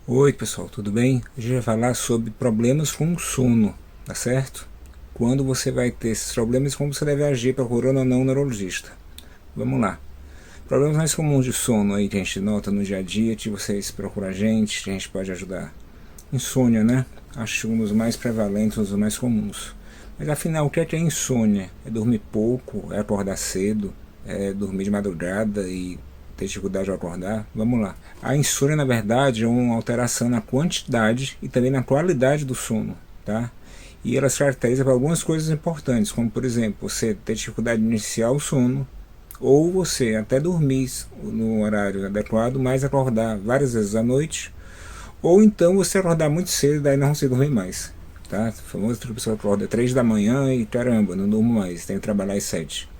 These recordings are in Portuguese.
Oi pessoal, tudo bem? Hoje eu vou falar sobre problemas com o sono, tá certo? Quando você vai ter esses problemas, como você deve agir procurando ou não um neurologista. Vamos lá. Problemas mais comuns de sono aí que a gente nota no dia a dia, que vocês procuram a gente pode ajudar. Insônia, né? Acho um dos mais prevalentes, um dos mais comuns. Mas afinal, o que é insônia? É dormir pouco, é acordar cedo, é dormir de madrugada e ter dificuldade de acordar? Vamos lá. A insônia, na verdade, é uma alteração na quantidade e também na qualidade do sono, tá? E ela se caracteriza por algumas coisas importantes, como por exemplo, você ter dificuldade de iniciar o sono, ou você até dormir no horário adequado, mas acordar várias vezes à noite, ou então você acordar muito cedo e daí não conseguir dormir mais. Tá? O famoso que a pessoa acorda 3 da manhã e caramba, não durmo mais, tem que trabalhar às 7.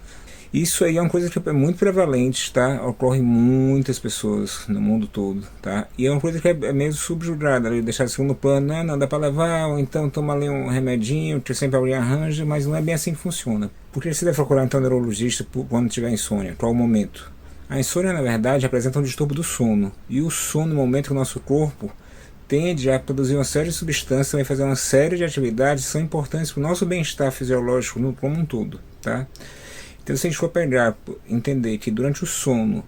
Isso aí é uma coisa que é muito prevalente, tá? Ocorre em muitas pessoas no mundo todo, tá? E é uma coisa que é meio subjugada, deixar assim no plano, não dá pra levar, ou então toma ali um remedinho, que sempre alguém arranja, mas não é bem assim que funciona. Por que você deve procurar então um neurologista quando tiver insônia? Qual o momento? A insônia, na verdade, representa um distúrbio do sono. E o sono, no momento que o nosso corpo tende a produzir uma série de substâncias, vai fazer uma série de atividades que são importantes para o nosso bem-estar fisiológico como um todo, tá? Então, se a gente for pegar, entender que durante o sono,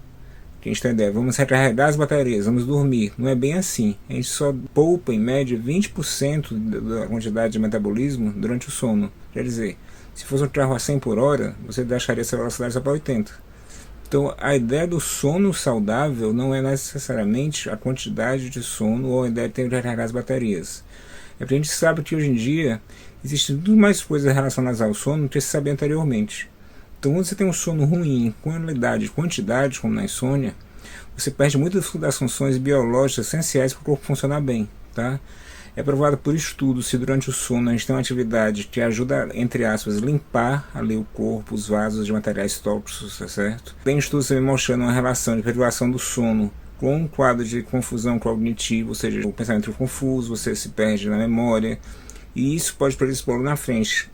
que a gente tem ideia, vamos recarregar as baterias, vamos dormir, não é bem assim. A gente só poupa, em média, 20% da quantidade de metabolismo durante o sono. Quer dizer, se fosse um carro a 100 por hora, você deixaria essa velocidade só para 80. Então, a ideia do sono saudável não é necessariamente a quantidade de sono ou a ideia de ter que recarregar as baterias. É porque a gente sabe que hoje em dia existem muito mais coisas relacionadas ao sono do que se sabia anteriormente. Então, quando você tem um sono ruim, qualidade e quantidade, como na insônia, você perde muitas das funções biológicas essenciais para o corpo funcionar bem, tá? É provado por estudos se durante o sono a gente tem uma atividade que ajuda, entre aspas, limpar ali o corpo, os vasos de materiais tóxicos, tá certo? Tem estudos também mostrando uma relação de privação do sono com um quadro de confusão cognitivo, ou seja, o pensamento confuso, você se perde na memória, e isso pode predispor na frente.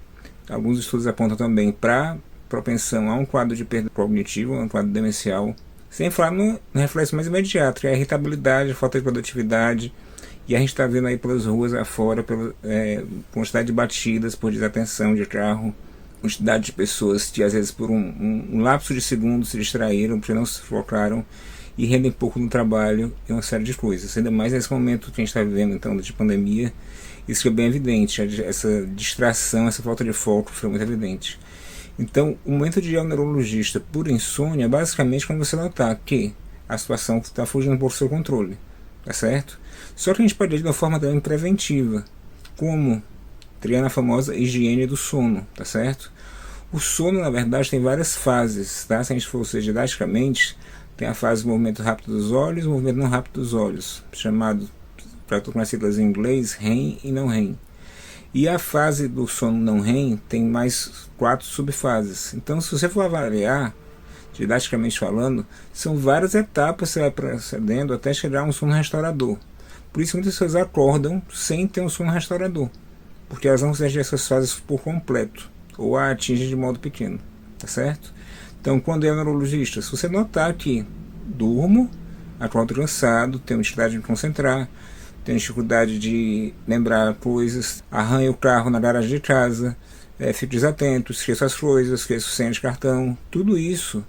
Alguns estudos apontam também para propensão a um quadro de perda cognitiva, um quadro demencial, sem falar no reflexo mais imediato, que é a irritabilidade, a falta de produtividade, e a gente está vendo aí pelas ruas afora, pela quantidade de batidas por desatenção de carro, quantidade de pessoas que às vezes por um lapso de segundos se distraíram, porque não se focaram e rendem pouco no trabalho e uma série de coisas. Ainda mais nesse momento que a gente está vivendo então de pandemia, isso é bem evidente, essa distração, essa falta de foco foi muito evidente. Então, o momento de ir ao neurologista por insônia é basicamente quando você notar que a situação está fugindo do seu controle, tá certo? Só que a gente pode ir de uma forma também preventiva, como criando a famosa higiene do sono, tá certo? O sono, na verdade, tem várias fases, tá? Se a gente for ser didaticamente, tem a fase do movimento rápido dos olhos e o movimento não rápido dos olhos, chamado, para tu com as siglas em inglês, REM e não REM. E a fase do sono não REM tem mais 4 subfases. Então, se você for avaliar, didaticamente falando, são várias etapas que você vai procedendo até chegar a um sono restaurador. Por isso muitas pessoas acordam sem ter um sono restaurador, porque elas não conseguem essas fases por completo, ou a atingem de modo pequeno, tá certo? Então, quando é neurologista, se você notar que durmo, acordo cansado, tenho dificuldade de me concentrar, tenho dificuldade de lembrar coisas, arranho o carro na garagem de casa, fico desatento, esqueço as coisas, esqueço senha de cartão, tudo isso,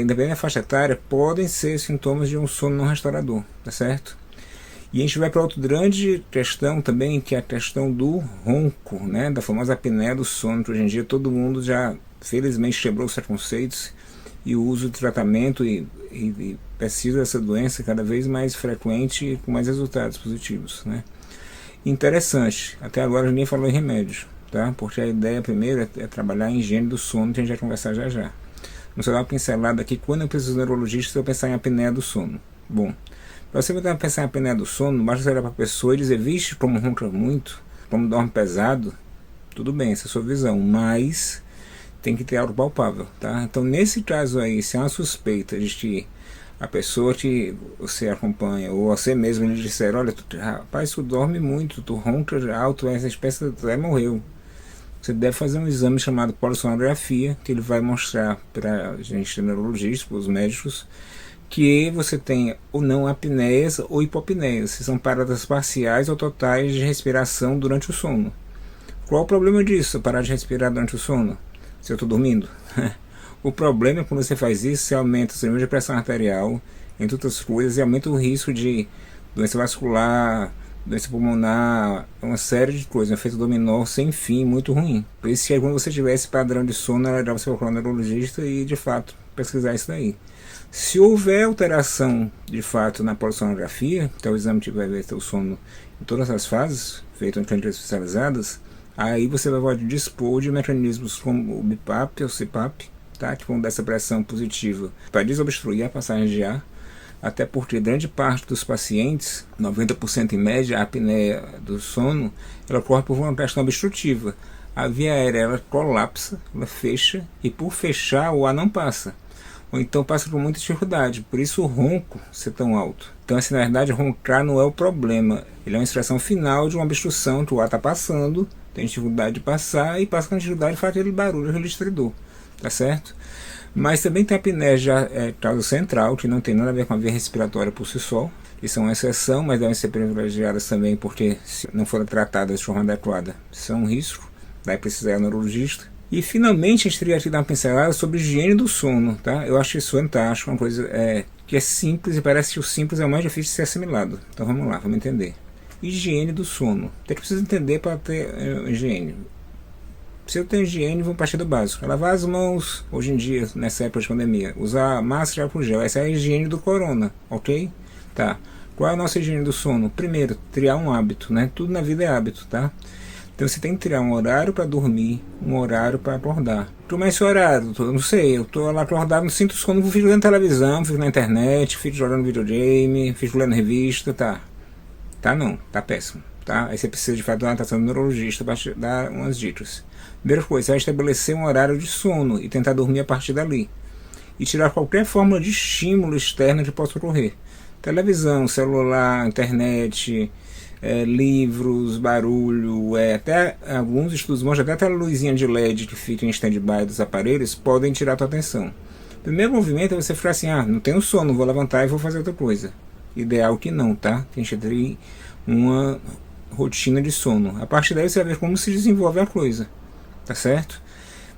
independente da faixa etária, podem ser sintomas de um sono não restaurador, tá certo? E a gente vai para outra grande questão também, que é a questão do ronco, né, da famosa apneia do sono, que hoje em dia todo mundo já, felizmente, quebrou os preconceitos e o uso de tratamento e pesquisa dessa doença cada vez mais frequente e com mais resultados positivos, né? Interessante, até agora a gente nem falou em remédio, tá? Porque a ideia primeiro é trabalhar em higiene do sono, que a gente vai conversar já já. Vamos dar uma pincelada aqui, quando eu preciso de neurologista, eu vou pensar em apneia do sono. Bom, para você pensar em apneia do sono, basta você olhar para a pessoa e dizer, vixe, como ronca muito, como dorme pesado, tudo bem, essa é a sua visão, mas tem que ter algo palpável, tá? Então, nesse caso aí, se há uma suspeita de que a pessoa que você acompanha, ou você mesmo, lhe disser, olha, rapaz, tu dorme muito, tu ronca alto, essa espécie até morreu. Você deve fazer um exame chamado polissonografia, que ele vai mostrar para a gente, neurologista, para os médicos, que você tenha ou não apneias ou hipopneias, que são paradas parciais ou totais de respiração durante o sono. Qual o problema disso, parar de respirar durante o sono, se eu estou dormindo? O problema é quando você faz isso, você aumenta o seu nível de pressão arterial, entre outras coisas, e aumenta o risco de doença vascular, doença pulmonar, uma série de coisas, um efeito dominó sem fim, muito ruim. Por isso que quando você tiver esse padrão de sono, é legal você procurar um neurologista e, de fato, pesquisar isso daí. Se houver alteração, de fato, na polissonografia, então o exame que vai ver o sono em todas as fases, feito em clínicas especializadas, aí você vai dispor de mecanismos como o BiPAP ou CPAP, tá? Que vão dar essa pressão positiva para desobstruir a passagem de ar, até porque grande parte dos pacientes, 90% em média, a apneia do sono, ela ocorre por uma questão obstrutiva. A via aérea ela colapsa, ela fecha, e por fechar o ar não passa. Ou então passa por muita dificuldade, por isso o ronco ser tão alto. Então, assim, na verdade, roncar não é o problema, ele é uma expressão final de uma obstrução que o ar está passando, tem dificuldade de passar, e passa com dificuldade e faz aquele barulho, aquele estridor, tá certo? Mas também tem a apneia já causa central, que não tem nada a ver com a via respiratória por si só, que são uma exceção, mas devem ser privilegiadas também, porque se não forem tratadas de forma adequada, são um risco, daí precisa ir ao neurologista. E finalmente a gente teria aqui dar uma pincelada sobre higiene do sono, tá? Eu acho isso fantástico, uma coisa que é simples e parece que o simples é o mais difícil de ser assimilado. Então vamos lá, vamos entender. Higiene do sono. Tem que precisar entender para ter higiene. Se eu tenho higiene, vou partir do básico. Lavar as mãos, hoje em dia, nessa época de pandemia. Usar máscara e álcool gel. Essa é a higiene do corona, ok? Tá. Qual é a nossa higiene do sono? Primeiro, criar um hábito, né? Tudo na vida é hábito, tá? Então você tem que criar um horário para dormir, um horário para acordar. Como é esse horário? Eu não sei, eu estou lá acordado, não sinto sono, fico vendo televisão, fico na internet, fico jogando videogame, fico lendo revista, tá? Tá não, tá péssimo, tá? Aí você precisa de fato de uma atenção do neurologista para dar umas dicas. Primeira coisa, você vai estabelecer um horário de sono e tentar dormir a partir dali. E tirar qualquer forma de estímulo externo que possa ocorrer. Televisão, celular, internet, livros, barulho, até alguns estudos mostram até a luzinha de LED que fica em stand-by dos aparelhos podem tirar a tua atenção. O primeiro movimento é você ficar assim, não tenho sono, vou levantar e vou fazer outra coisa. Ideal que não, tá? Tem que ter uma rotina de sono. A partir daí você vai ver como se desenvolve a coisa, tá certo?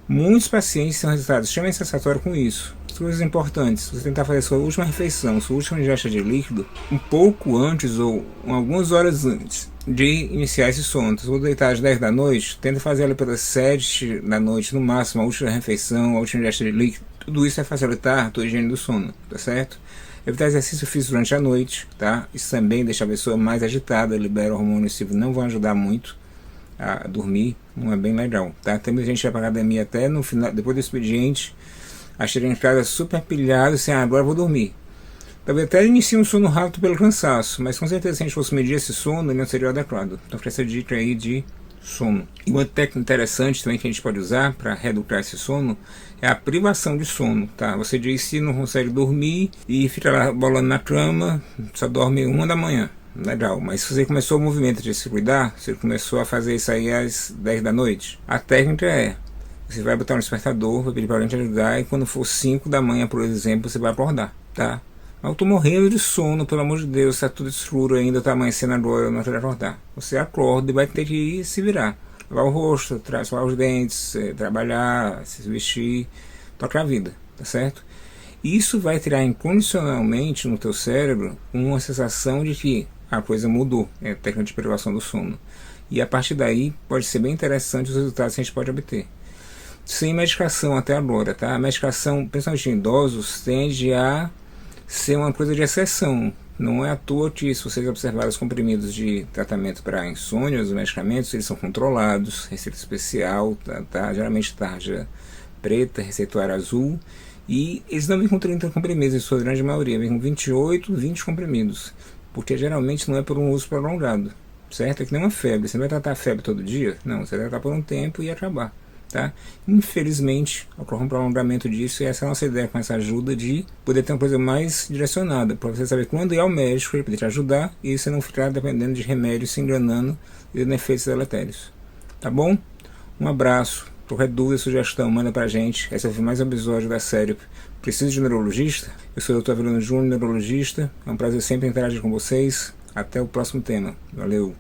Muitos pacientes têm resultados extremamente satisfatórios com isso. Coisas importantes, você tentar fazer a sua última refeição, sua última ingesta de líquido, um pouco antes ou algumas horas antes de iniciar esse sono. Se você deitar às 10 da noite, tenta fazer ela pelas 7 da noite, no máximo, a última refeição, a última ingesta de líquido. Tudo isso vai facilitar a tua higiene do sono, tá certo? Evitar exercício físico durante a noite, tá? Isso também deixa a pessoa mais agitada, libera hormônios que não vão ajudar muito a dormir, não é bem legal, tá? Tem muita gente que vai para academia até no final, depois do expediente, a chegar em casa super pilhado, assim, agora vou dormir. Talvez até inicie um sono rápido pelo cansaço, mas com certeza se a gente fosse medir esse sono, ele não seria adequado. Então fica essa dica aí de sono. E uma técnica interessante também que a gente pode usar para reeducar esse sono é a privação de sono, tá? Você diz se não consegue dormir e fica lá bolando na cama, só dorme 1 da manhã. Legal, mas se você começou o movimento de se cuidar, você começou a fazer isso aí às 10 da noite, a técnica é: você vai botar um despertador, vai pedir para alguém te ajudar, e quando for 5 da manhã, por exemplo, você vai acordar, tá? Mas eu tô morrendo de sono, pelo amor de Deus, tá tudo escuro ainda, tá amanhecendo agora, eu não quero acordar. Você acorda e vai ter que ir se virar. Lavar o rosto, escovar os dentes, trabalhar, se vestir, tocar a vida, tá certo? Isso vai tirar incondicionalmente no teu cérebro uma sensação de que a coisa mudou, é a técnica de privação do sono. E a partir daí pode ser bem interessante os resultados que a gente pode obter. Sem medicação até agora, tá? A medicação, principalmente em idosos, tende a ser uma coisa de exceção. Não é à toa que, se vocês observarem os comprimidos de tratamento para insônia, os medicamentos, eles são controlados, receita especial, tá? Geralmente tarja preta, receituário azul, e eles não vêm com 30 comprimidos, em sua grande maioria, vêm com 28, 20 comprimidos, porque geralmente não é por um uso prolongado, certo? É que nem uma febre, você não vai tratar a febre todo dia, não, você vai tratar por um tempo e acabar. Tá? Infelizmente ocorre um prolongamento disso, e essa é a nossa ideia com essa ajuda, de poder ter uma coisa mais direcionada para você saber quando ir ao médico, ele poder te ajudar e você não ficar dependendo de remédios, se enganando e dando efeitos deletérios. Tá bom? Um abraço. Qualquer dúvida, sugestão, manda pra gente. Esse foi mais um episódio da série Precisa de um neurologista? Eu sou o Dr. Avelino Júnior, neurologista. É um prazer sempre interagir com vocês. Até o próximo tema. Valeu!